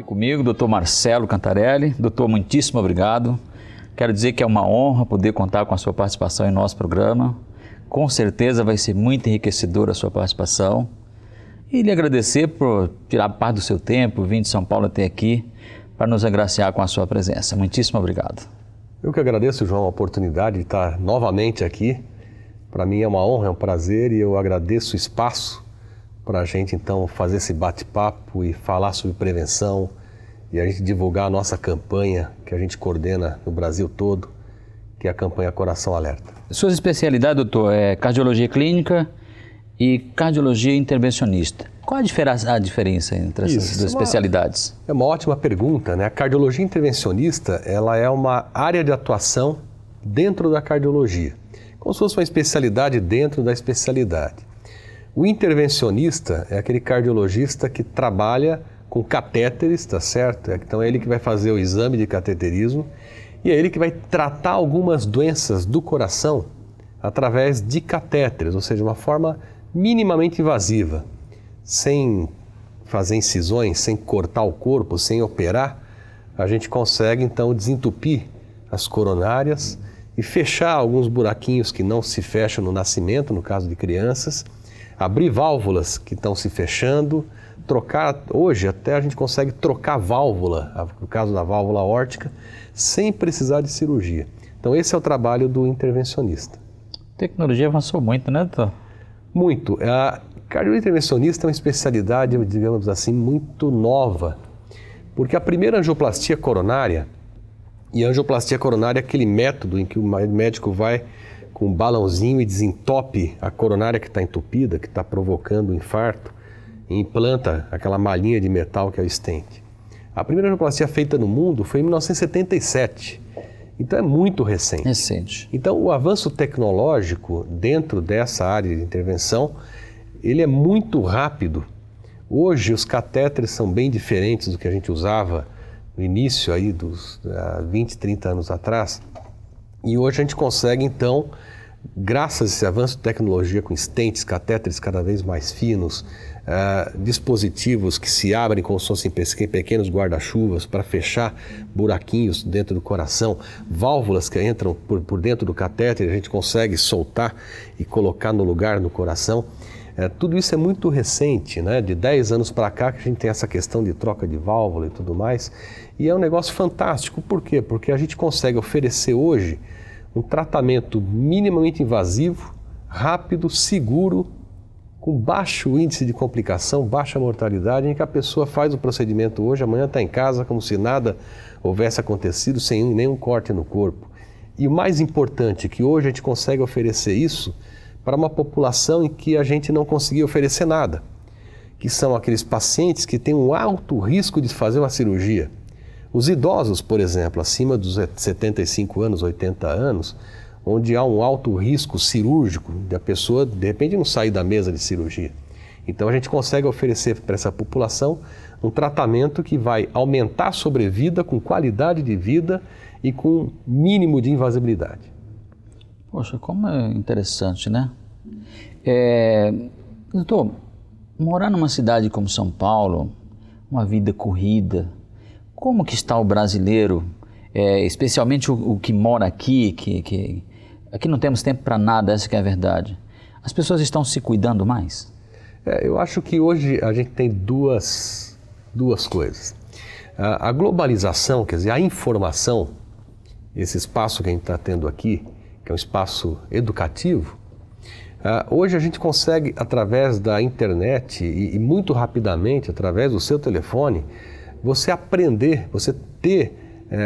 Comigo, doutor Marcelo Cantarelli. Doutor, muitíssimo obrigado. Quero dizer que é uma honra poder contar com a sua participação em nosso programa. Com certeza vai ser muito enriquecedora a sua participação. E lhe agradecer por tirar parte do seu tempo, vir de São Paulo até aqui, para nos agraciar com a sua presença. Muitíssimo obrigado. Eu que agradeço, João, a oportunidade de estar novamente aqui. Para mim é uma honra, é um prazer e eu agradeço o espaço para a gente então fazer esse bate-papo e falar sobre prevenção e a gente divulgar a nossa campanha que a gente coordena no Brasil todo, que é a campanha Coração Alerta. Suas especialidades, doutor, é cardiologia clínica e cardiologia intervencionista. Qual a diferença entre essas duas especialidades? É uma ótima pergunta, né? A cardiologia intervencionista, ela é uma área de atuação dentro da cardiologia, como se fosse uma especialidade dentro da especialidade. O intervencionista é aquele cardiologista que trabalha com catéteres, tá certo? Então é ele que vai fazer o exame de cateterismo e é ele que vai tratar algumas doenças do coração através de catéteres, ou seja, uma forma minimamente invasiva, sem fazer incisões, sem cortar o corpo, sem operar, a gente consegue então desentupir as coronárias e fechar alguns buraquinhos que não se fecham no nascimento, no caso de crianças, abrir válvulas que estão se fechando, trocar, hoje até a gente consegue trocar válvula, no caso da válvula aórtica, sem precisar de cirurgia. Então esse é o trabalho do intervencionista. A tecnologia avançou muito, né, doutor? Muito. A cardiologia intervencionista é uma especialidade, digamos assim, muito nova, porque a primeira angioplastia coronária, e a angioplastia coronária é aquele método em que o médico vai com um balãozinho e desentope a coronária que está entupida, que está provocando um infarto, e implanta aquela malhinha de metal que é o stent. A primeira angioplastia feita no mundo foi em 1977, então é muito recente. Recente. Então o avanço tecnológico dentro dessa área de intervenção, ele é muito rápido. Hoje os catéteres são bem diferentes do que a gente usava no início aí dos 20, 30 anos atrás, e hoje a gente consegue então, graças a esse avanço de tecnologia com stents, catéteres cada vez mais finos, dispositivos que se abrem como se fossem pequenos guarda-chuvas para fechar buraquinhos dentro do coração, válvulas que entram por dentro do catéter, a gente consegue soltar e colocar no lugar no coração. Tudo isso é muito recente, né? De 10 anos para cá que a gente tem essa questão de troca de válvula e tudo mais, e é um negócio fantástico. Por quê? Porque a gente consegue oferecer hoje um tratamento minimamente invasivo, rápido, seguro, com baixo índice de complicação, baixa mortalidade, em que a pessoa faz o procedimento hoje, amanhã está em casa como se nada houvesse acontecido, sem nenhum corte no corpo. E o mais importante, que hoje a gente consegue oferecer isso para uma população em que a gente não conseguia oferecer nada, que são aqueles pacientes que têm um alto risco de fazer uma cirurgia. Os idosos, por exemplo, acima dos 75 anos, 80 anos, onde há um alto risco cirúrgico da pessoa, de repente, não sair da mesa de cirurgia. Então a gente consegue oferecer para essa população um tratamento que vai aumentar a sobrevida com qualidade de vida e com mínimo de invasibilidade. Poxa, como é interessante, né? Doutor, morar numa cidade como São Paulo, uma vida corrida, como que está o brasileiro, especialmente o que mora aqui, que aqui não temos tempo para nada, essa que é a verdade. As pessoas estão se cuidando mais? Eu acho que hoje a gente tem duas coisas. A globalização, quer dizer, a informação, esse espaço que a gente está tendo aqui, que é um espaço educativo, hoje a gente consegue, através da internet e muito rapidamente, através do seu telefone, você aprender, você ter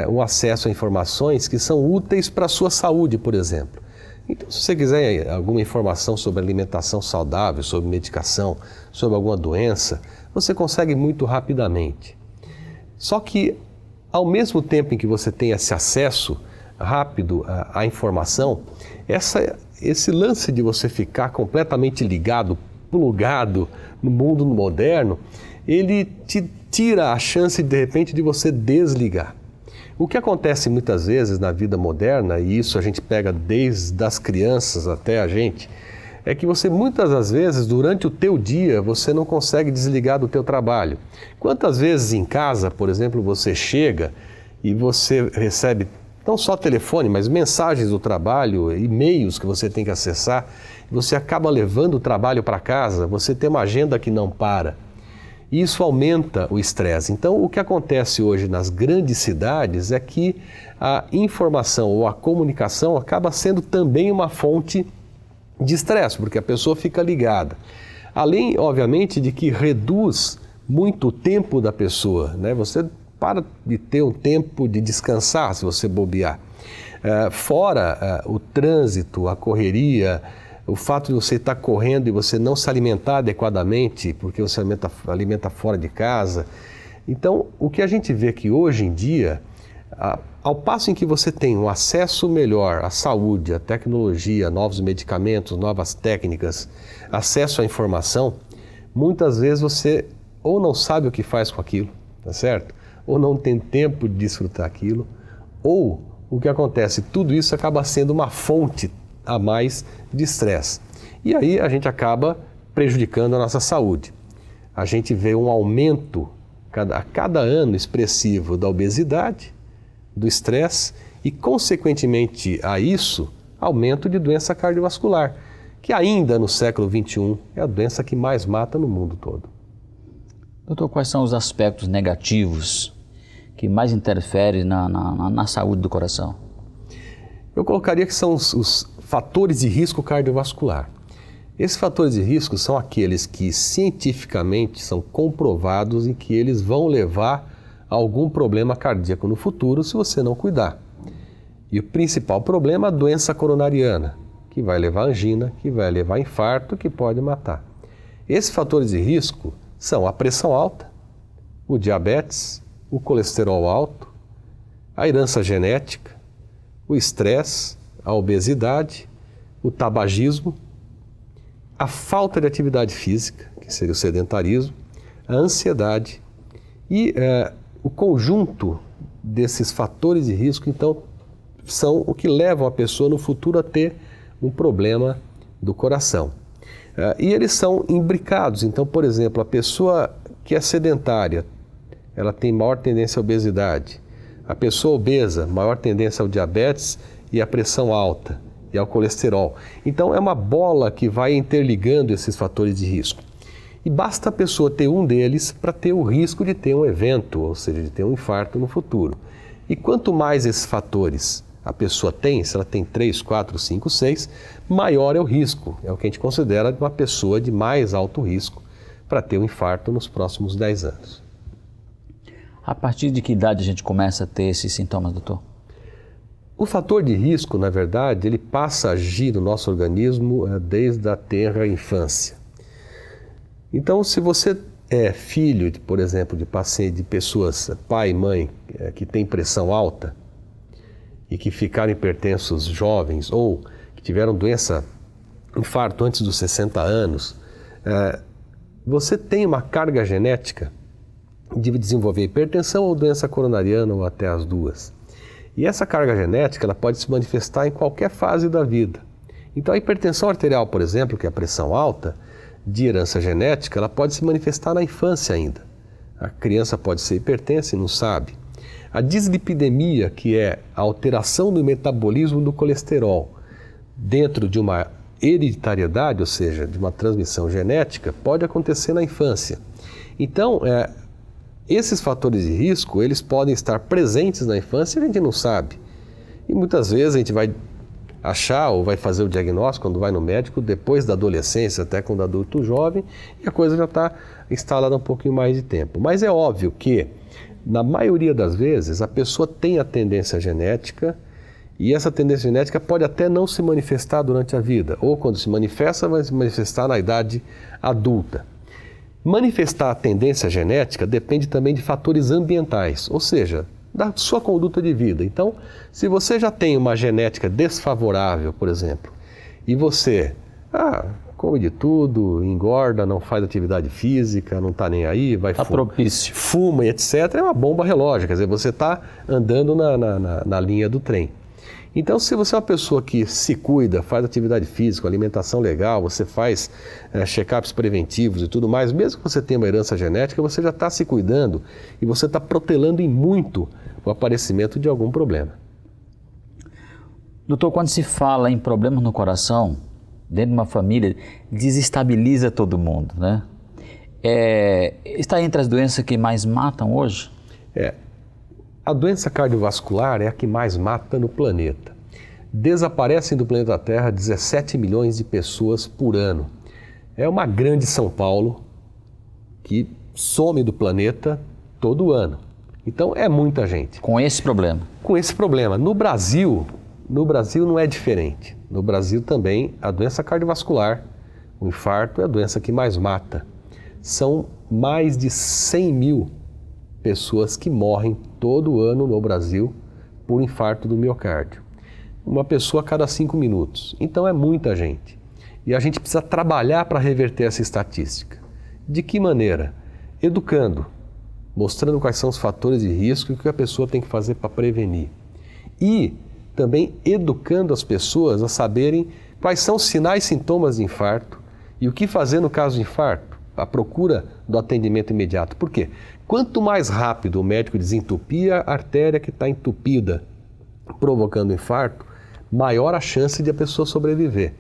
o acesso a informações que são úteis para a sua saúde, por exemplo. Então, se você quiser alguma informação sobre alimentação saudável, sobre medicação, sobre alguma doença, você consegue muito rapidamente. Só que, ao mesmo tempo em que você tem esse acesso rápido à informação, esse lance de você ficar completamente ligado, plugado no mundo moderno, ele te tira a chance, de repente, de você desligar. O que acontece muitas vezes na vida moderna, e isso a gente pega desde as crianças até a gente, é que você muitas das vezes, durante o teu dia, você não consegue desligar do teu trabalho. Quantas vezes em casa, por exemplo, você chega e você recebe não só telefone, mas mensagens do trabalho, e-mails que você tem que acessar, você acaba levando o trabalho para casa, você tem uma agenda que não para. E isso aumenta o estresse. Então, o que acontece hoje nas grandes cidades é que a informação ou a comunicação acaba sendo também uma fonte de estresse, porque a pessoa fica ligada. Além, obviamente, de que reduz muito o tempo da pessoa, né? Você para de ter um tempo de descansar se você bobear. Fora o trânsito, a correria, o fato de você estar correndo e você não se alimentar adequadamente, porque você alimenta fora de casa. Então, o que a gente vê que hoje em dia, ao passo em que você tem um acesso melhor à saúde, à tecnologia, novos medicamentos, novas técnicas, acesso à informação, muitas vezes você ou não sabe o que faz com aquilo, tá certo? Ou não tem tempo de desfrutar aquilo, ou o que acontece, tudo isso acaba sendo uma fonte a mais de estresse. E aí a gente acaba prejudicando a nossa saúde. A gente vê um aumento a cada ano expressivo da obesidade, do estresse e, consequentemente a isso, aumento de doença cardiovascular, que ainda no século XXI é a doença que mais mata no mundo todo. Doutor, quais são os aspectos negativos que mais interferem na saúde do coração? Eu colocaria que são os fatores de risco cardiovascular. Esses fatores de risco são aqueles que cientificamente são comprovados e que eles vão levar a algum problema cardíaco no futuro se você não cuidar. E o principal problema é a doença coronariana, que vai levar a angina, que vai levar a infarto, que pode matar. Esses fatores de risco são a pressão alta, o diabetes, o colesterol alto, a herança genética, o estresse, a obesidade, o tabagismo, a falta de atividade física, que seria o sedentarismo, a ansiedade e o conjunto desses fatores de risco, então, são o que levam a pessoa no futuro a ter um problema do coração. E eles são imbricados, então, por exemplo, a pessoa que é sedentária, ela tem maior tendência à obesidade. A pessoa obesa, maior tendência ao diabetes e à pressão alta e ao colesterol. Então é uma bola que vai interligando esses fatores de risco. E basta a pessoa ter um deles para ter o risco de ter um evento, ou seja, de ter um infarto no futuro. E quanto mais esses fatores a pessoa tem, se ela tem 3, 4, 5, 6, maior é o risco. É o que a gente considera uma pessoa de mais alto risco para ter um infarto nos próximos 10 anos. A partir de que idade a gente começa a ter esses sintomas, doutor? O fator de risco, na verdade, ele passa a agir no nosso organismo desde a tenra infância. Então, se você é filho, por exemplo, de pessoas, pai e mãe, que têm pressão alta e que ficaram hipertensos jovens ou que tiveram infarto antes dos 60 anos, você tem uma carga genética de desenvolver hipertensão ou doença coronariana ou até as duas. E essa carga genética ela pode se manifestar em qualquer fase da vida. Então a hipertensão arterial, por exemplo, que é a pressão alta, de herança genética, ela pode se manifestar na infância ainda. A criança pode ser hipertensa e não sabe. A dislipidemia, que é a alteração do metabolismo do colesterol dentro de uma hereditariedade, ou seja, de uma transmissão genética, pode acontecer na infância. Então, esses fatores de risco, eles podem estar presentes na infância e a gente não sabe. E muitas vezes a gente vai achar ou vai fazer o diagnóstico quando vai no médico depois da adolescência, até quando adulto jovem, e a coisa já está instalada há um pouquinho mais de tempo. Mas é óbvio que, na maioria das vezes, a pessoa tem a tendência genética E essa tendência genética pode até não se manifestar durante a vida, ou quando se manifesta, vai se manifestar na idade adulta. Manifestar a tendência genética depende também de fatores ambientais, ou seja, da sua conduta de vida. Então, se você já tem uma genética desfavorável, por exemplo, e você come de tudo, engorda, não faz atividade física, não está nem aí, vai propício. Fuma e etc., é uma bomba relógio, quer dizer, você está andando na linha do trem. Então, se você é uma pessoa que se cuida, faz atividade física, alimentação legal, você faz check-ups preventivos e tudo mais, mesmo que você tenha uma herança genética, você já está se cuidando e você está protelando em muito o aparecimento de algum problema. Doutor, quando se fala em problemas no coração, dentro de uma família, desestabiliza todo mundo, né? Está entre as doenças que mais matam hoje? A doença cardiovascular é a que mais mata no planeta. Desaparecem do planeta Terra 17 milhões de pessoas por ano. É uma grande São Paulo que some do planeta todo ano. Então é muita gente. Com esse problema? Com esse problema. No Brasil não é diferente. No Brasil também a doença cardiovascular, o infarto, é a doença que mais mata. São mais de 100 mil pessoas que morrem todo ano no Brasil por infarto do miocárdio. Uma pessoa a cada 5 minutos. Então é muita gente. E a gente precisa trabalhar para reverter essa estatística. De que maneira? Educando, mostrando quais são os fatores de risco e o que a pessoa tem que fazer para prevenir. E também educando as pessoas a saberem quais são os sinais e sintomas de infarto e o que fazer no caso de infarto, a procura do atendimento imediato. Por quê? Quanto mais rápido o médico desentupir a artéria que está entupida, provocando infarto, maior a chance de a pessoa sobreviver.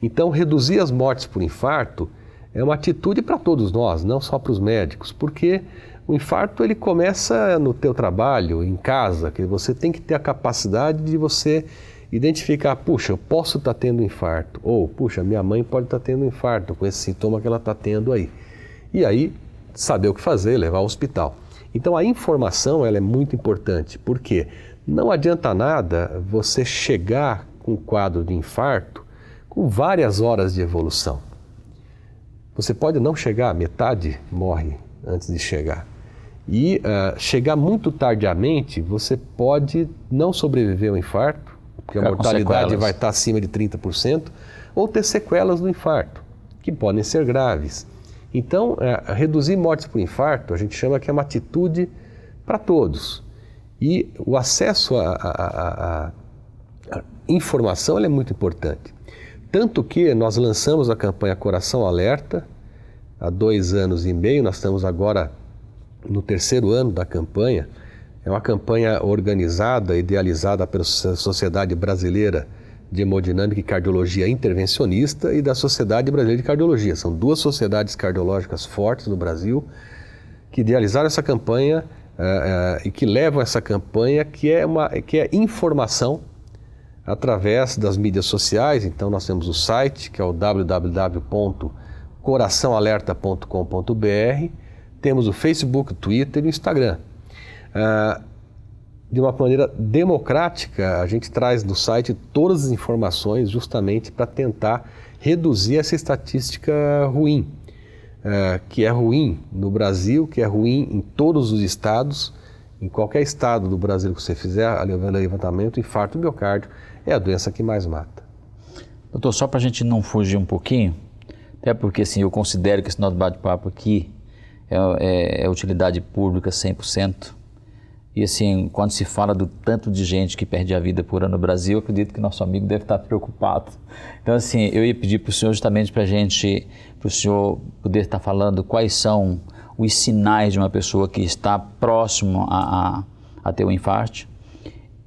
Então, reduzir as mortes por infarto é uma atitude para todos nós, não só para os médicos, porque o infarto ele começa no teu trabalho, em casa, que você tem que ter a capacidade de você identificar, puxa, eu posso estar tendo infarto, ou puxa, minha mãe pode estar tendo infarto com esse sintoma que ela está tendo aí. E aí, saber o que fazer, levar ao hospital. Então a informação ela é muito importante, porque não adianta nada você chegar com um quadro de infarto com várias horas de evolução. Você pode não chegar, metade morre antes de chegar. E chegar muito tardiamente, você pode não sobreviver ao infarto, porque a mortalidade vai estar acima de 30%, ou ter sequelas do infarto, que podem ser graves. Então, reduzir mortes por infarto, a gente chama que é uma atitude para todos. E o acesso à informação é muito importante. Tanto que nós lançamos a campanha Coração Alerta há 2 anos e meio, nós estamos agora no 3º ano da campanha. É uma campanha organizada, idealizada pela Sociedade Brasileira de Hemodinâmica e Cardiologia Intervencionista e da Sociedade Brasileira de Cardiologia. São 2 sociedades cardiológicas fortes no Brasil que idealizaram essa campanha e que levam essa campanha que é informação através das mídias sociais. Então nós temos o site, que é o www.coraçãoalerta.com.br, temos o Facebook, o Twitter e o Instagram. De uma maneira democrática, a gente traz no site todas as informações justamente para tentar reduzir essa estatística ruim, que é ruim no Brasil, que é ruim em todos os estados. Em qualquer estado do Brasil que você fizer o levantamento, infarto do miocárdio é a doença que mais mata. Doutor, só para a gente não fugir um pouquinho, até porque assim, eu considero que esse nosso bate-papo aqui é utilidade pública 100%. E assim, quando se fala do tanto de gente que perde a vida por ano no Brasil, eu acredito que nosso amigo deve estar preocupado. Então assim, eu ia pedir para o senhor justamente para o senhor poder estar falando quais são os sinais de uma pessoa que está próximo a ter um infarto.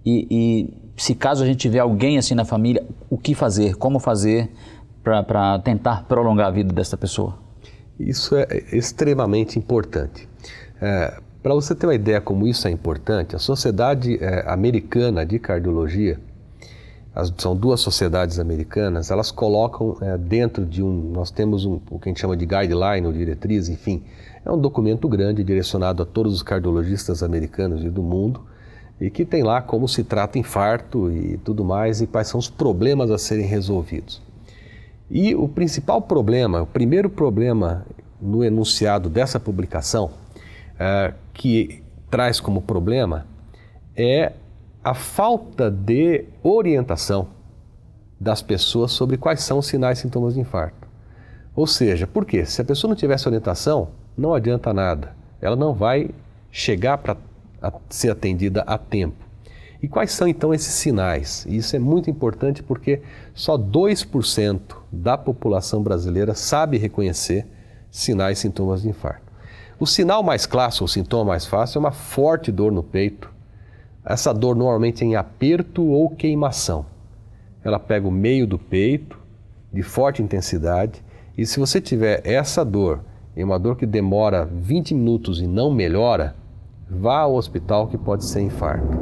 E se caso a gente tiver alguém assim na família, o que fazer, como fazer para tentar prolongar a vida dessa pessoa? Isso é extremamente importante. Para você ter uma ideia como isso é importante, a Sociedade Americana de Cardiologia, são 2 sociedades americanas, elas colocam dentro de nós temos o que a gente chama de guideline ou diretriz, enfim, é um documento grande direcionado a todos os cardiologistas americanos e do mundo, e que tem lá como se trata infarto e tudo mais, e quais são os problemas a serem resolvidos. E o principal problema, o primeiro problema no enunciado dessa publicação, que traz como problema, é a falta de orientação das pessoas sobre quais são os sinais e sintomas de infarto. Ou seja, por quê? Se a pessoa não tivesse orientação, não adianta nada. Ela não vai chegar para ser atendida a tempo. E quais são então esses sinais? Isso é muito importante porque só 2% da população brasileira sabe reconhecer sinais e sintomas de infarto. O sinal mais clássico, o sintoma mais fácil, é uma forte dor no peito. Essa dor normalmente é em aperto ou queimação. Ela pega o meio do peito, de forte intensidade, e se você tiver essa dor, e uma dor que demora 20 minutos e não melhora, vá ao hospital que pode ser infarto.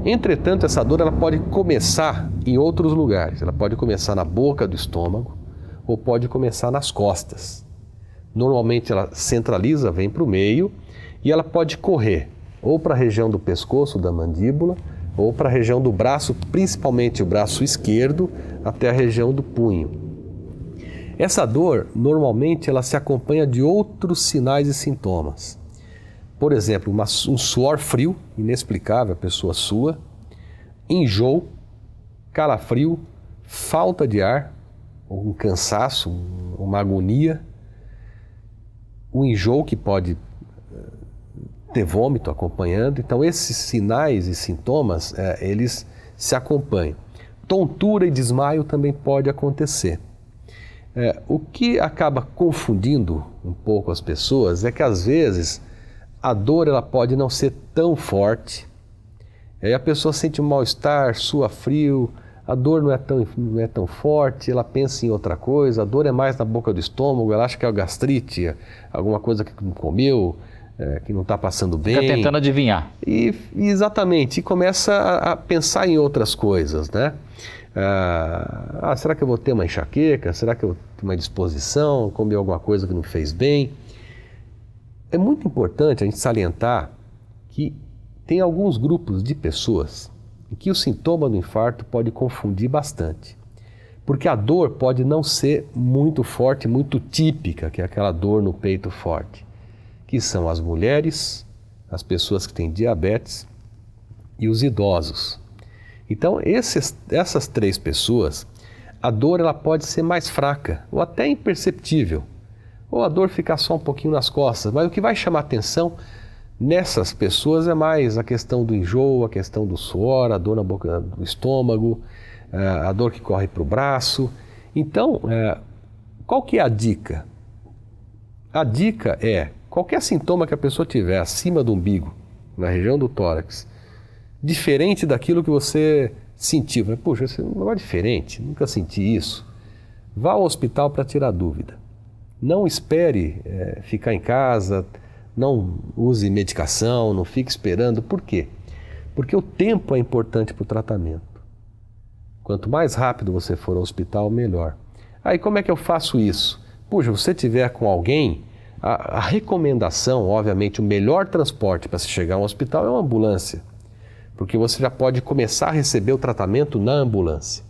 Entretanto, essa dor ela pode começar em outros lugares. Ela pode começar na boca do estômago ou pode começar nas costas. Normalmente ela centraliza, vem para o meio e ela pode correr ou para a região do pescoço, da mandíbula, ou para a região do braço, principalmente o braço esquerdo, até a região do punho. Essa dor, normalmente, ela se acompanha de outros sinais e sintomas. Por exemplo, um suor frio, inexplicável, a pessoa sua, enjoo, calafrio, falta de ar, um cansaço, uma agonia, o enjoo que pode ter vômito acompanhando. Então, esses sinais e sintomas, eles se acompanham. Tontura e desmaio também pode acontecer. O que acaba confundindo um pouco as pessoas é que, às vezes, a dor ela pode não ser tão forte. Aí a pessoa sente um mal-estar, sua frio, a dor não é tão forte, ela pensa em outra coisa, a dor é mais na boca do estômago, ela acha que é gastrite, alguma coisa que não comeu, que não está passando bem. Fica tentando adivinhar. Exatamente, e começa a pensar em outras coisas, né? Será que eu vou ter uma enxaqueca? Será que eu tenho uma indisposição? Comi alguma coisa que não fez bem? É muito importante a gente salientar que tem alguns grupos de pessoas em que o sintoma do infarto pode confundir bastante. Porque a dor pode não ser muito forte, muito típica, que é aquela dor no peito forte, que são as mulheres, as pessoas que têm diabetes e os idosos. Então, essas três pessoas, a dor ela pode ser mais fraca ou até imperceptível, ou a dor ficar só um pouquinho nas costas, mas o que vai chamar atenção nessas pessoas é mais a questão do enjoo, a questão do suor, a dor na boca do estômago, a dor que corre para o braço. Então, qual que é a dica? A dica é, qualquer sintoma que a pessoa tiver acima do umbigo, na região do tórax, diferente daquilo que você sentiu, puxa, esse negócio é diferente, nunca senti isso, vá ao hospital para tirar dúvida. Não espere ficar em casa, não use medicação, não fique esperando. Por quê? Porque o tempo é importante para o tratamento. Quanto mais rápido você for ao hospital, melhor. Aí como é que eu faço isso? Puxa, se você estiver com alguém, a recomendação, obviamente, o melhor transporte para se chegar ao hospital é uma ambulância. Porque você já pode começar a receber o tratamento na ambulância.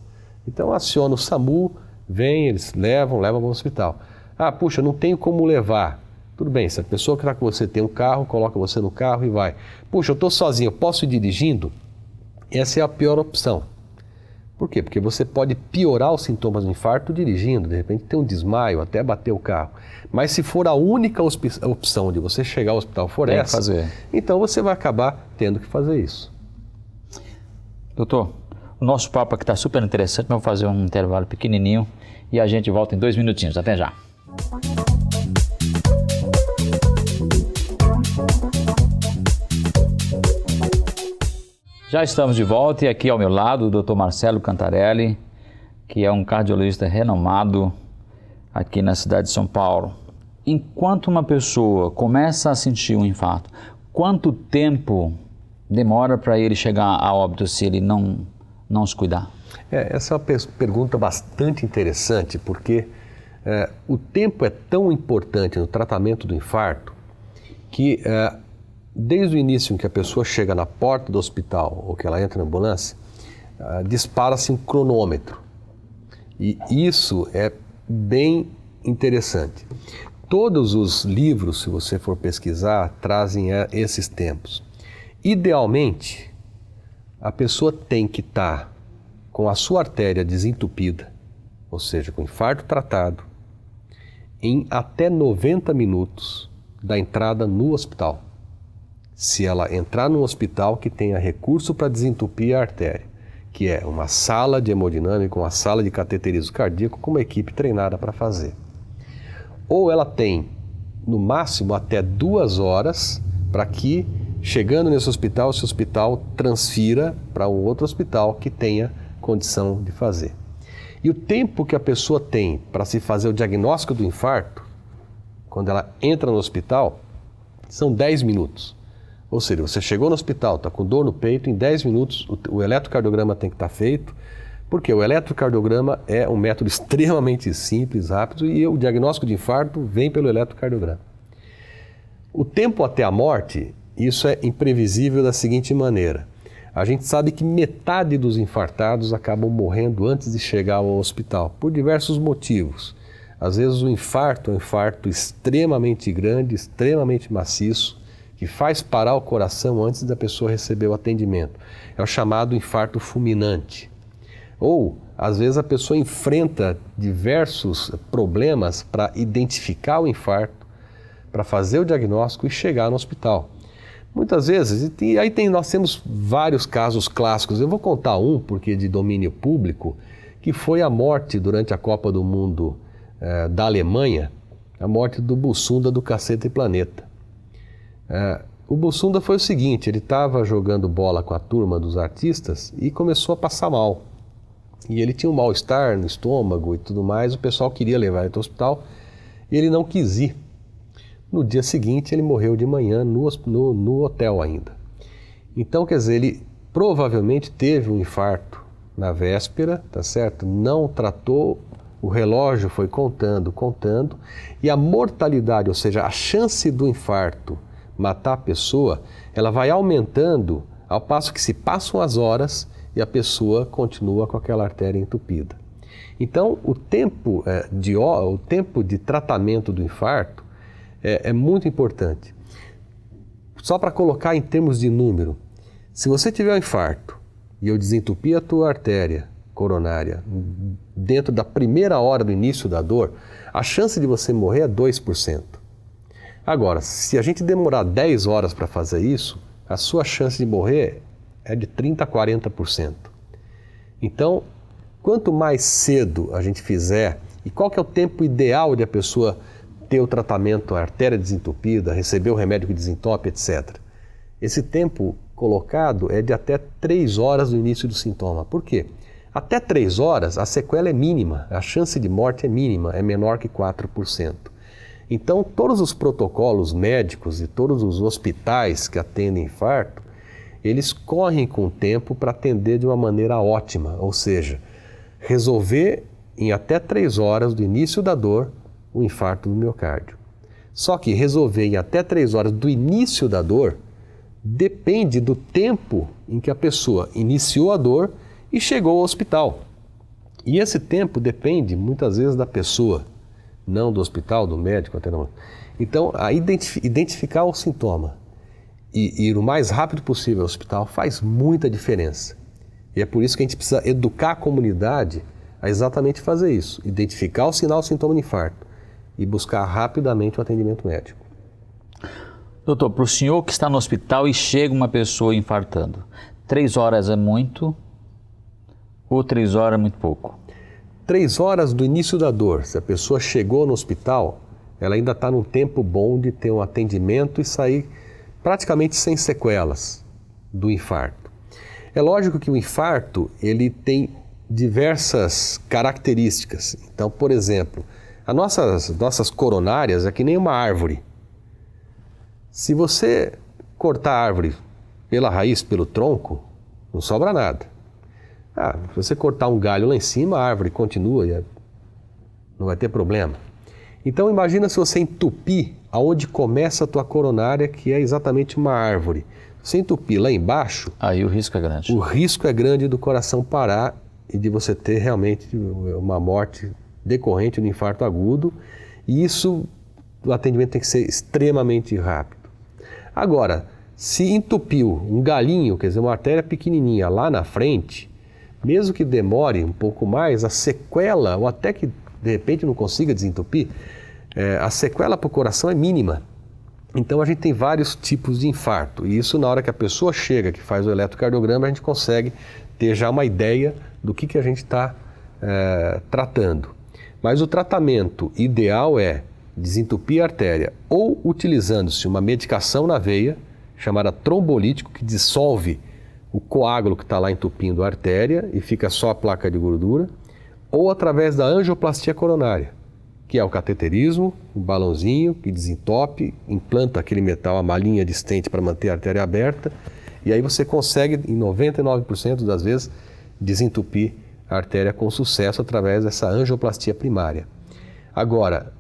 Então aciona o SAMU, vem, eles levam ao hospital. Puxa, não tenho como levar. Tudo bem, se a pessoa que está com você tem um carro, coloca você no carro e vai. Puxa, eu estou sozinho, eu posso ir dirigindo? Essa é a pior opção. Por quê? Porque você pode piorar os sintomas do infarto dirigindo, de repente ter um desmaio, até bater o carro. Mas se for a única opção de você chegar ao hospital for essa, então você vai acabar tendo que fazer isso. Doutor, o nosso papo aqui está super interessante, mas vou fazer um intervalo pequenininho e a gente volta em 2 minutinhos. Até já. Já estamos de volta e aqui ao meu lado o Dr. Marcelo Cantarelli, que é um cardiologista renomado aqui na cidade de São Paulo. Enquanto uma pessoa começa a sentir um infarto, quanto tempo demora para ele chegar a óbito se ele não se cuidar? Essa é uma pergunta bastante interessante, porque o tempo é tão importante no tratamento do infarto que desde o início em que a pessoa chega na porta do hospital ou que ela entra na ambulância, dispara-se um cronômetro. E isso é bem interessante. Todos os livros, se você for pesquisar, trazem esses tempos. Idealmente, a pessoa tem que estar com a sua artéria desentupida, ou seja, com infarto tratado, em até 90 minutos da entrada no hospital. Se ela entrar num hospital que tenha recurso para desentupir a artéria, que é uma sala de hemodinâmica, uma sala de cateterismo cardíaco com uma equipe treinada para fazer. Ou ela tem, no máximo, até 2 horas para que, chegando nesse hospital, esse hospital transfira para um outro hospital que tenha condição de fazer. E o tempo que a pessoa tem para se fazer o diagnóstico do infarto, quando ela entra no hospital, são 10 minutos. Ou seja, você chegou no hospital, está com dor no peito, em 10 minutos o eletrocardiograma tem que estar feito, porque o eletrocardiograma é um método extremamente simples, rápido, e o diagnóstico de infarto vem pelo eletrocardiograma. O tempo até a morte, isso é imprevisível da seguinte maneira. A gente sabe que metade dos infartados acabam morrendo antes de chegar ao hospital, por diversos motivos. Às vezes o infarto é um infarto extremamente grande, extremamente maciço, que faz parar o coração antes da pessoa receber o atendimento. É o chamado infarto fulminante. Ou, às vezes, a pessoa enfrenta diversos problemas para identificar o infarto, para fazer o diagnóstico e chegar no hospital. Muitas vezes, e aí nós temos vários casos clássicos. Eu vou contar um, porque de domínio público, que foi a morte durante a Copa do Mundo da Alemanha, a morte do Bussunda do Cacete Planeta. O Bussunda foi o seguinte, ele estava jogando bola com a turma dos artistas e começou a passar mal. E ele tinha um mal-estar no estômago e tudo mais, o pessoal queria levar ele para o hospital e ele não quis ir. No dia seguinte ele morreu de manhã no hotel ainda. Então, quer dizer, ele provavelmente teve um infarto na véspera, tá certo? Não tratou, o relógio foi contando, e a mortalidade, ou seja, a chance do infarto matar a pessoa, ela vai aumentando ao passo que se passam as horas e a pessoa continua com aquela artéria entupida. Então, o tempo de tratamento do infarto é muito importante. Só para colocar em termos de número, se você tiver um infarto e eu desentupir a tua artéria coronária dentro da primeira hora do início da dor, a chance de você morrer é 2%. Agora, se a gente demorar 10 horas para fazer isso, a sua chance de morrer é de 30% a 40%. Então, quanto mais cedo a gente fizer, e qual que é o tempo ideal de a pessoa ter o tratamento, a artéria desentupida, receber o remédio que desentope, etc. Esse tempo colocado é de até 3 horas do início do sintoma. Por quê? Até 3 horas a sequela é mínima, a chance de morte é mínima, é menor que 4%. Então, todos os protocolos médicos e todos os hospitais que atendem infarto, eles correm com o tempo para atender de uma maneira ótima, ou seja, resolver em até 3 horas do início da dor o infarto do miocárdio. Só que resolver em até 3 horas do início da dor depende do tempo em que a pessoa iniciou a dor e chegou ao hospital. E esse tempo depende muitas vezes da pessoa, não do hospital, do médico, até não. Então, identificar o sintoma e ir o mais rápido possível ao hospital faz muita diferença. E é por isso que a gente precisa educar a comunidade a exatamente fazer isso, identificar o sinal, o sintoma de infarto e buscar rapidamente o atendimento médico. Doutor, para o senhor que está no hospital e chega uma pessoa infartando, 3 horas é muito ou 3 horas é muito pouco? 3 horas do início da dor, se a pessoa chegou no hospital, ela ainda está num tempo bom de ter um atendimento e sair praticamente sem sequelas do infarto. É lógico que o infarto ele tem diversas características. Então, por exemplo, as nossas coronárias é que nem uma árvore. Se você cortar a árvore pela raiz, pelo tronco, não sobra nada. Se você cortar um galho lá em cima, a árvore continua e não vai ter problema. Então imagina se você entupir aonde começa a tua coronária, que é exatamente uma árvore. Se entupir lá embaixo, aí o risco é grande. O risco é grande do coração parar e de você ter realmente uma morte decorrente do infarto agudo. E isso, o atendimento tem que ser extremamente rápido. Agora, se entupiu um galinho, quer dizer, uma artéria pequenininha lá na frente, mesmo que demore um pouco mais, a sequela, ou até que de repente não consiga desentupir, a sequela para o coração é mínima. Então a gente tem vários tipos de infarto, e isso na hora que a pessoa chega, que faz o eletrocardiograma, a gente consegue ter já uma ideia do que a gente está tratando. Mas o tratamento ideal é desentupir a artéria ou utilizando-se uma medicação na veia, chamada trombolítico, que dissolve o coágulo que está lá entupindo a artéria e fica só a placa de gordura, ou através da angioplastia coronária, que é o cateterismo, um balãozinho que desentope, implanta aquele metal, a malinha de stent para manter a artéria aberta, e aí você consegue, em 99% das vezes, desentupir a artéria com sucesso através dessa angioplastia primária. Agora,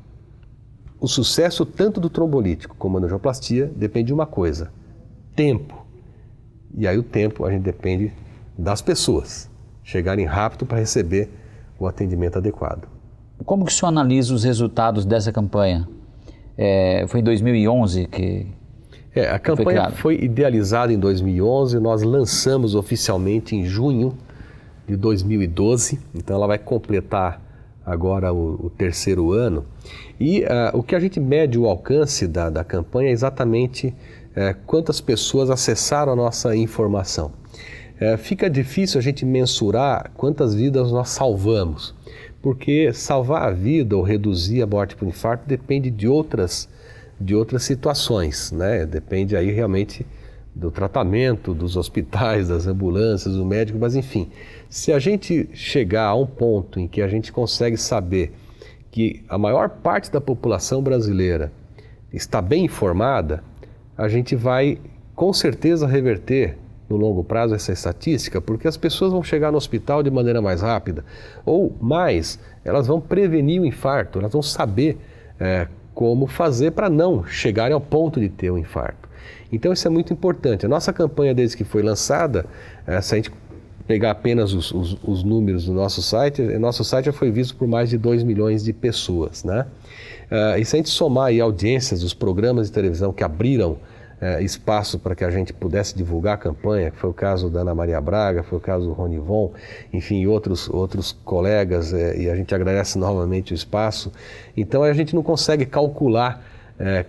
o sucesso tanto do trombolítico como da angioplastia depende de uma coisa: tempo. E aí o tempo a gente depende das pessoas chegarem rápido para receber o atendimento adequado. Como que o senhor analisa os resultados dessa campanha? Foi em 2011 que a campanha foi idealizada em 2011, nós lançamos oficialmente em junho de 2012, então ela vai completar agora o terceiro ano. E o que a gente mede o alcance da campanha é exatamente quantas pessoas acessaram a nossa informação. Fica difícil a gente mensurar quantas vidas nós salvamos, porque salvar a vida ou reduzir a morte por infarto depende de outras situações, né? Depende aí realmente do tratamento, dos hospitais, das ambulâncias, do médico, mas enfim, se a gente chegar a um ponto em que a gente consegue saber que a maior parte da população brasileira está bem informada, a gente vai com certeza reverter no longo prazo essa estatística, porque as pessoas vão chegar no hospital de maneira mais rápida, ou mais, elas vão prevenir o infarto, elas vão saber como fazer para não chegarem ao ponto de ter um infarto. Então isso é muito importante. A nossa campanha, desde que foi lançada, se a gente pegar apenas os números do nosso site já foi visto por mais de 2 milhões de pessoas, né? E se a gente somar aí audiências dos programas de televisão que abriram espaço para que a gente pudesse divulgar a campanha, que foi o caso da Ana Maria Braga, foi o caso do Ronivon, enfim, outros colegas, e a gente agradece novamente o espaço. Então a gente não consegue calcular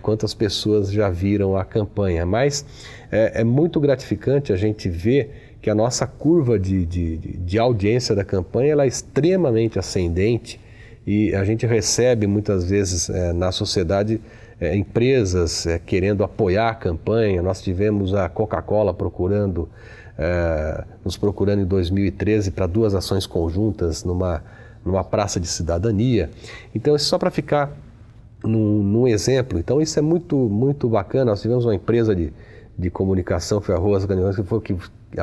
quantas pessoas já viram a campanha, mas é muito gratificante a gente ver que a nossa curva de audiência da campanha ela é extremamente ascendente, e a gente recebe muitas vezes na sociedade empresas querendo apoiar a campanha. Nós tivemos a Coca-Cola nos procurando em 2013 para 2 ações conjuntas numa praça de cidadania. Então, isso só para ficar num exemplo. Então, isso é muito, muito bacana. Nós tivemos uma empresa de comunicação, foi a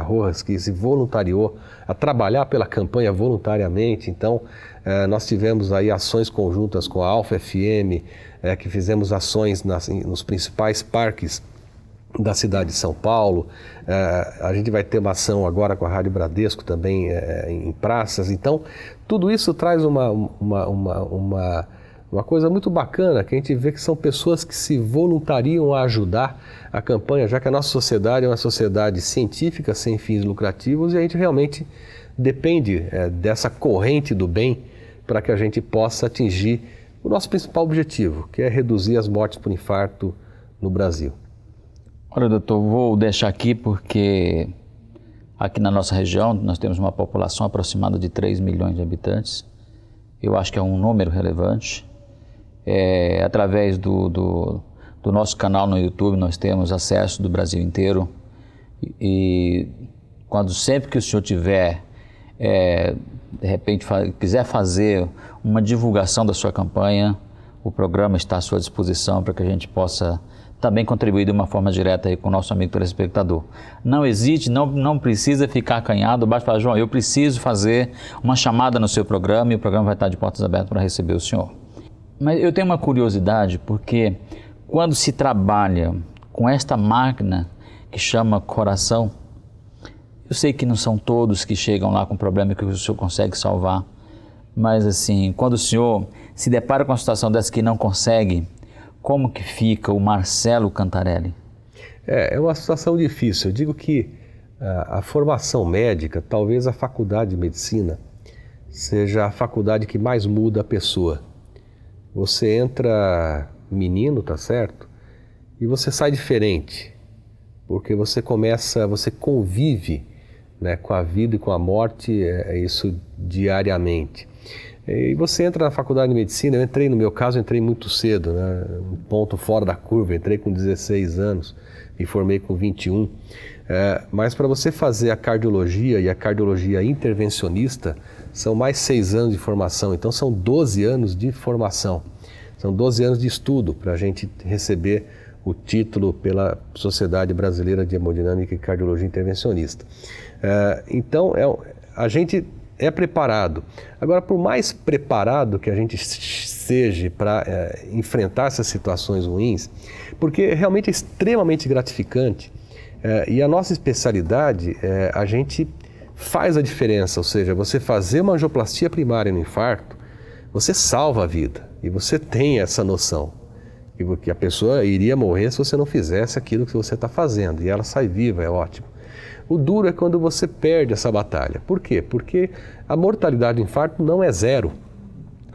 Rojas, que se voluntariou a trabalhar pela campanha voluntariamente. Então, nós tivemos aí ações conjuntas com a Alfa FM, que fizemos ações nos principais parques da cidade de São Paulo. A gente vai ter uma ação agora com a Rádio Bradesco também em praças. Então, tudo isso traz uma coisa muito bacana, que a gente vê que são pessoas que se voluntariam a ajudar a campanha, já que a nossa sociedade é uma sociedade científica, sem fins lucrativos, e a gente realmente depende dessa corrente do bem para que a gente possa atingir o nosso principal objetivo, que é reduzir as mortes por infarto no Brasil. Olha, doutor, vou deixar aqui porque aqui na nossa região nós temos uma população aproximada de 3 milhões de habitantes. Eu acho que é um número relevante. Através do nosso canal no YouTube nós temos acesso do Brasil inteiro, e sempre que o senhor tiver, de repente quiser fazer uma divulgação da sua campanha, o programa está à sua disposição para que a gente possa também contribuir de uma forma direta aí com o nosso amigo telespectador. Não hesite, não precisa ficar acanhado, basta falar: João, eu preciso fazer uma chamada no seu programa, e o programa vai estar de portas abertas para receber o senhor. Mas eu tenho uma curiosidade, porque quando se trabalha com esta máquina que chama coração, eu sei que não são todos que chegam lá com problema que o senhor consegue salvar, mas assim, quando o senhor se depara com uma situação dessa que não consegue, como que fica o Marcelo Cantarelli? É uma situação difícil. Eu digo que a formação médica, talvez a faculdade de medicina, seja a faculdade que mais muda a pessoa. Você entra menino, tá certo? E você sai diferente, porque você convive, né, com a vida e com a morte, isso diariamente. E você entra na faculdade de medicina, no meu caso, entrei muito cedo, né, um ponto fora da curva, entrei com 16 anos, me formei com 21. Mas para você fazer a cardiologia e a cardiologia intervencionista, são mais 6 anos de formação, então são 12 anos de formação, são 12 anos de estudo para a gente receber o título pela Sociedade Brasileira de Hemodinâmica e Cardiologia Intervencionista. Então, a gente é preparado. Agora, por mais preparado que a gente seja para enfrentar essas situações ruins, porque realmente é extremamente gratificante, e a nossa especialidade, a gente faz a diferença, ou seja, você fazer uma angioplastia primária no infarto, você salva a vida, e você tem essa noção, que a pessoa iria morrer se você não fizesse aquilo que você está fazendo, e ela sai viva, é ótimo. O duro é quando você perde essa batalha. Por quê? Porque a mortalidade do infarto não é zero.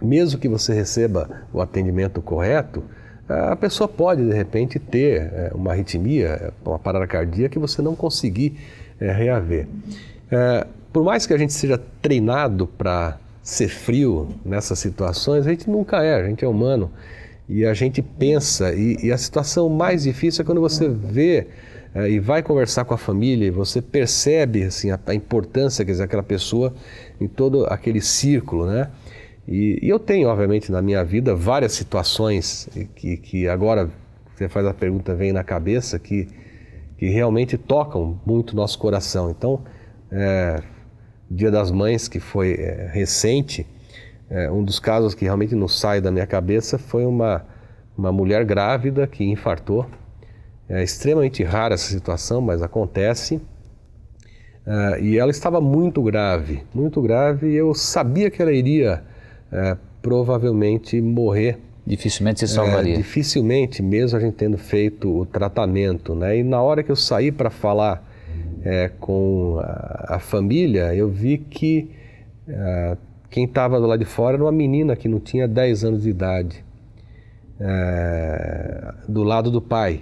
Mesmo que você receba o atendimento correto, a pessoa pode, de repente, ter uma arritmia, uma parada cardíaca que você não conseguir reaver. Por mais que a gente seja treinado para ser frio nessas situações, a gente nunca a gente é humano. E a gente pensa, e a situação mais difícil é quando você vê e vai conversar com a família e você percebe assim, a importância, quer dizer, aquela pessoa em todo aquele círculo, né? E eu tenho, obviamente, na minha vida várias situações que agora, você faz a pergunta, vem na cabeça, que realmente tocam muito o nosso coração. Então, Dia das Mães, que foi recente, um dos casos que realmente não sai da minha cabeça foi uma mulher grávida que infartou. É extremamente rara essa situação, mas acontece. E ela estava muito grave, e eu sabia que ela iria provavelmente morrer. Dificilmente se salvaria. Dificilmente, mesmo a gente tendo feito o tratamento, né? E na hora que eu saí para falar com a família, eu vi que quem estava do lado de fora era uma menina que não tinha 10 anos de idade, do lado do pai.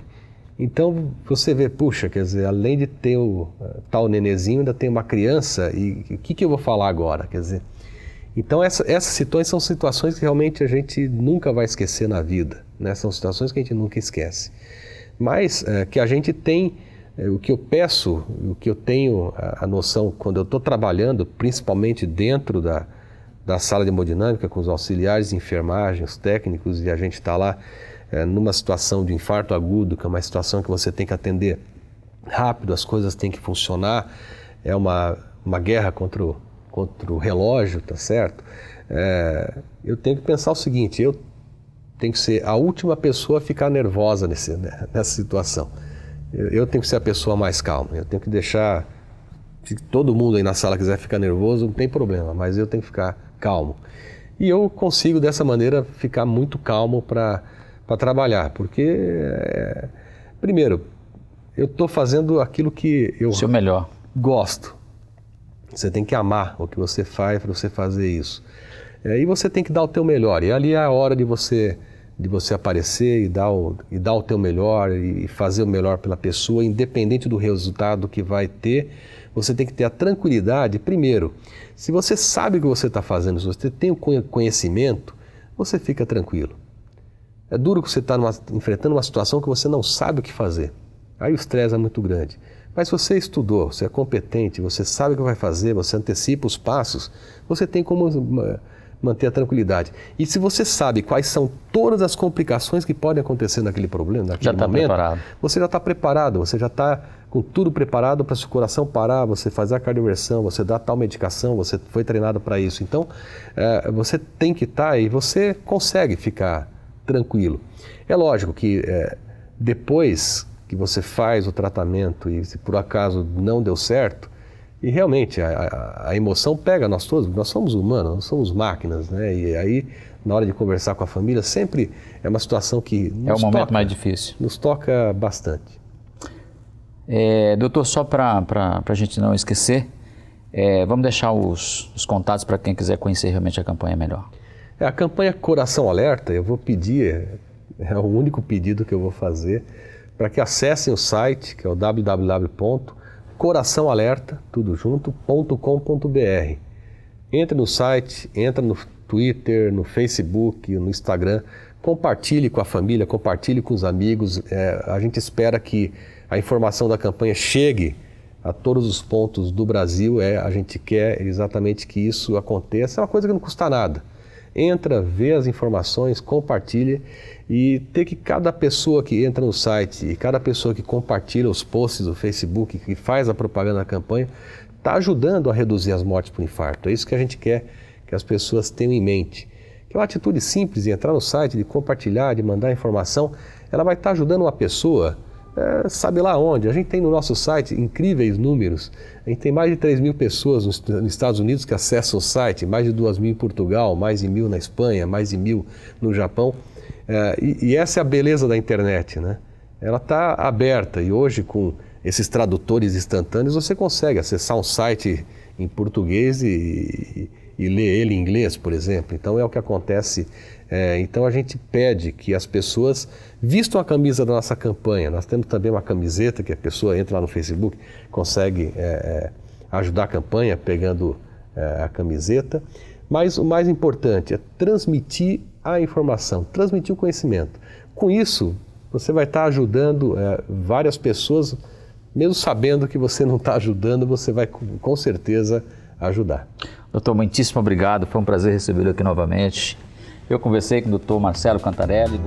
Então você vê, puxa, quer dizer, além de ter o tal nenezinho, ainda tem uma criança, e o que eu vou falar agora? Quer dizer, então essas situações são situações que realmente a gente nunca vai esquecer na vida, né? São situações que a gente nunca esquece. Mas que a gente tem, o que eu peço, o que eu tenho a noção quando eu estou trabalhando, principalmente dentro da sala de hemodinâmica, com os auxiliares de enfermagem, os técnicos, e a gente está lá numa situação de infarto agudo, que é uma situação que você tem que atender rápido, as coisas têm que funcionar, é uma guerra contra o relógio, tá certo? Eu tenho que pensar o seguinte, eu tenho que ser a última pessoa a ficar nervosa nessa situação. Eu tenho que ser a pessoa mais calma, eu tenho que deixar, se todo mundo aí na sala quiser ficar nervoso, não tem problema, mas eu tenho que ficar calmo. E eu consigo dessa maneira ficar muito calmo para trabalhar, porque, primeiro, eu estou fazendo aquilo que eu seu melhor. Gosto. Você tem que amar o que você faz para você fazer isso. E você tem que dar o teu melhor. E ali é a hora de você aparecer e dar o teu melhor e fazer o melhor pela pessoa, independente do resultado que vai ter. Você tem que ter a tranquilidade. Primeiro, se você sabe o que você está fazendo, se você tem o conhecimento, você fica tranquilo. É duro que você está enfrentando uma situação que você não sabe o que fazer. Aí o estresse é muito grande. Mas se você estudou, você é competente, você sabe o que vai fazer, você antecipa os passos, você tem como manter a tranquilidade. E se você sabe quais são todas as complicações que podem acontecer naquele problema, naquele momento, preparado. Você já está preparado, você já está com tudo preparado para seu coração parar, você fazer a cardioversão, você dá tal medicação, você foi treinado para isso. Então, você tem que estar e você consegue ficar tranquilo. É lógico que depois que você faz o tratamento e se por acaso não deu certo, e realmente a emoção pega nós todos, nós somos humanos, nós somos máquinas, né? E aí, na hora de conversar com a família, sempre é uma situação que é o momento mais difícil. Nos toca bastante. Doutor, só para a gente não esquecer, vamos deixar os contatos para quem quiser conhecer realmente a campanha melhor. A campanha Coração Alerta, eu vou pedir, é o único pedido que eu vou fazer, para que acessem o site, que é o www.coraçãoalerta, tudo junto.com.br. Entre no site, entra no Twitter, no Facebook, no Instagram, compartilhe com a família, compartilhe com os amigos. A gente espera que a informação da campanha chegue a todos os pontos do Brasil. A gente quer exatamente que isso aconteça. É uma coisa que não custa nada. Entra, vê as informações, compartilha, e ter que cada pessoa que entra no site e cada pessoa que compartilha os posts do Facebook, que faz a propaganda da campanha, está ajudando a reduzir as mortes por infarto. É isso que a gente quer que as pessoas tenham em mente. Que é uma atitude simples de entrar no site, de compartilhar, de mandar informação, ela vai estar ajudando uma pessoa, sabe lá onde. A gente tem no nosso site incríveis números. A gente tem mais de 3 mil pessoas nos Estados Unidos que acessam o site, mais de 2 mil em Portugal, mais de 1.000 na Espanha, mais de 1.000 no Japão. E essa é a beleza da internet, né? Ela está aberta, e hoje com esses tradutores instantâneos você consegue acessar um site em português e ler ele em inglês, por exemplo. Então é o que acontece. Então a gente pede que as pessoas vistam a camisa da nossa campanha. Nós temos também uma camiseta que a pessoa entra lá no Facebook, consegue ajudar a campanha pegando a camiseta. Mas o mais importante é transmitir a informação, transmitir o conhecimento. Com isso, você vai estar ajudando várias pessoas, mesmo sabendo que você não está ajudando, você vai com certeza ajudar. Doutor, muitíssimo obrigado, foi um prazer recebê-lo aqui novamente. Eu conversei com o doutor Marcelo Cantarelli.